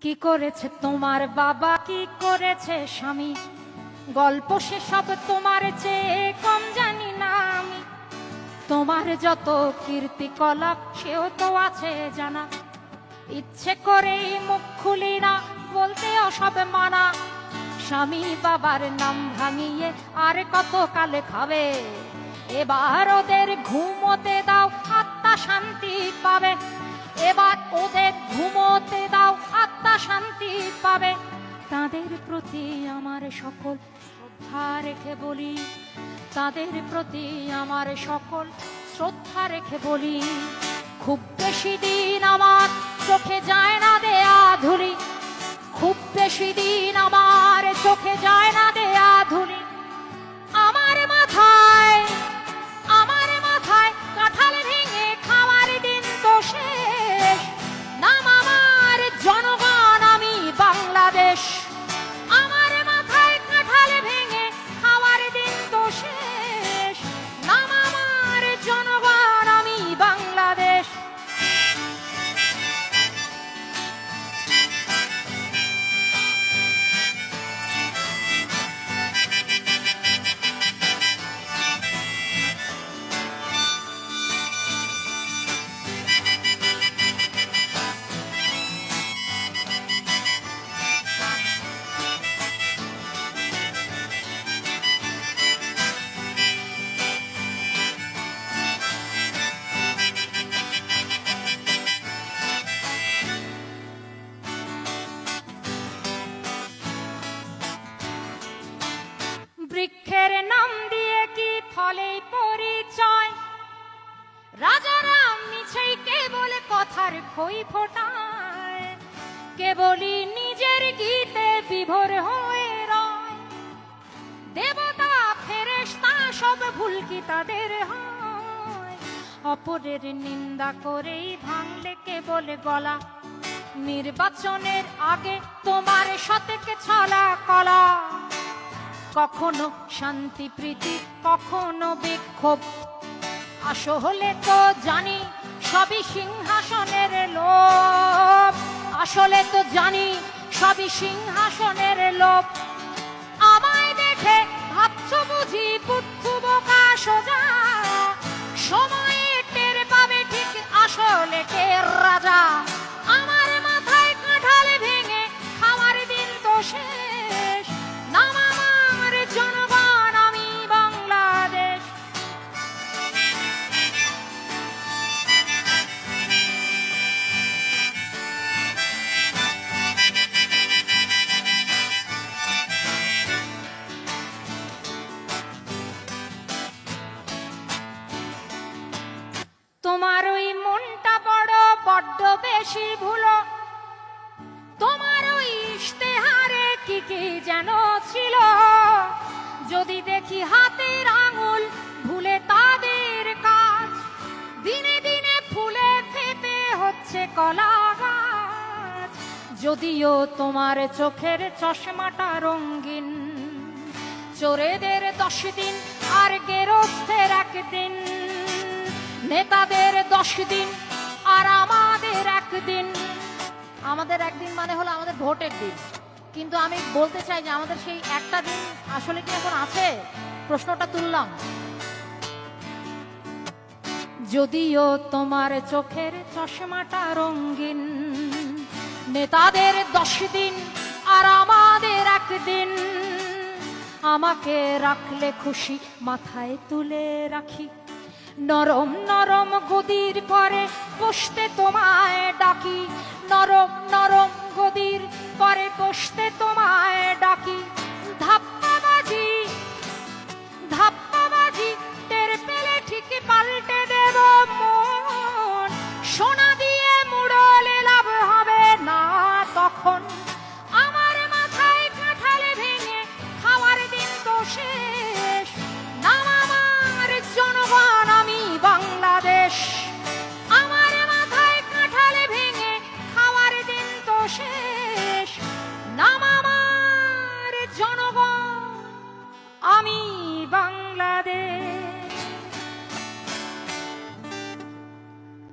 কি করেছে তোমার বাবা, কি করেছে স্বামী, গল্প সে সব তোমার চেয়ে কম জানি না আমি। তোমার যত কীর্তিকলাপ সেও তো আছে জানা, ইচ্ছে করেই মুখ খুলি না, বলতে সব মানা। স্বামী বাবার নাম ভাঙিয়ে আর কত কালে খাবে, এবার ওদের ঘুমোতে দাও, আত্মা শান্তি পাবে। এবার ওদের ঘুমোতে দাও, আত্মা শান্তি পাবে। তাদের প্রতি আমার সকল শ্রদ্ধা রেখে বলি, তাদের প্রতি আমার সকল শ্রদ্ধা রেখে বলি, খুব বেশি দিন আমার চোখে যায় না দেয়া ধুলি, খুব বেশি দিন আমার চোখে যায় না দেয়া ধুলি। আমার মাথায় কাঁঠাল ভেঙে খাওয়ার দিন তো শেষ, নাম আমার জনগণ, আমি বাংলাদেশ। আমার মাথায় কাঁঠাল ভেঙে খাওয়ার দিন তো শেষ, নাম আমার জনগণ, আমি বাংলাদেশ। বৃক্ষের নাম দিয়ে কি ফলেই পরিচয়, রাজারা মিছেই কেবল কথার খই ফোটায়, কেবলই নিজের গীতে বিভোর হয়ে রয়। দেবতা ফেরেশতা সব ভুল কি তাদের হয়, অপরের নিন্দা করেই ভাঙলে কেবল গলা। নির্বাচনের আগে তোমার সতেকে ছলা কলা, কখনো শান্তি প্রীতি কখনো বিক্ষোভ। আসলে তো জানি সবই সিংহাসনের লোভ, আসলে তো জানি সবই সিংহাসনের লোভ। আমায় দেখে ভাবছো বুঝি বুদ্ধু বোকা সোজা, সময়ে টের পাবে ঠিক আসলে কে রাজা। আমার মাথায় কাঁঠাল ভেঙে খাওয়ার দিন তো শেষ, নাম আমার জনগণ, আমি বাংলাদেশ। তোমার ওই মনটা বড্ড বেশি ভুলো, তোমার ওই ইশতেহারে কি কি যেন ছিল। যদি দেখি হাতের আঙুল ভুলে তাদের কাজ, দিনে দিনে ফুলে ফেপে হচ্ছে কলা গাছ। যদিও তোমার চোখের চশমাটা রঙিন, চোরেদের 10 দিন আর গেরস্থের 1 দিন, নেতাদের 10 দিন আর আমাদের 1 দিন। আমাদের 1 দিন মানে হলো আমাদের ভোটের দিন, কিন্তু আমি বলতে চাই যে আমাদের সেই একটা দিন আসলে কি এখন আছে? প্রশ্নটা তুললাম। যদিও তোমার চোখের চশমাটা রঙিন, নেতাদের 10 দিন আর আমাদের 1 দিন। আমাকে রাখলে খুশি মাথায় তুলে রাখি, নরম নরম গদির পরে বসতে তোমায় ডাকি, নরম নরম গদির পরে বসতে তোমায় ডাকি।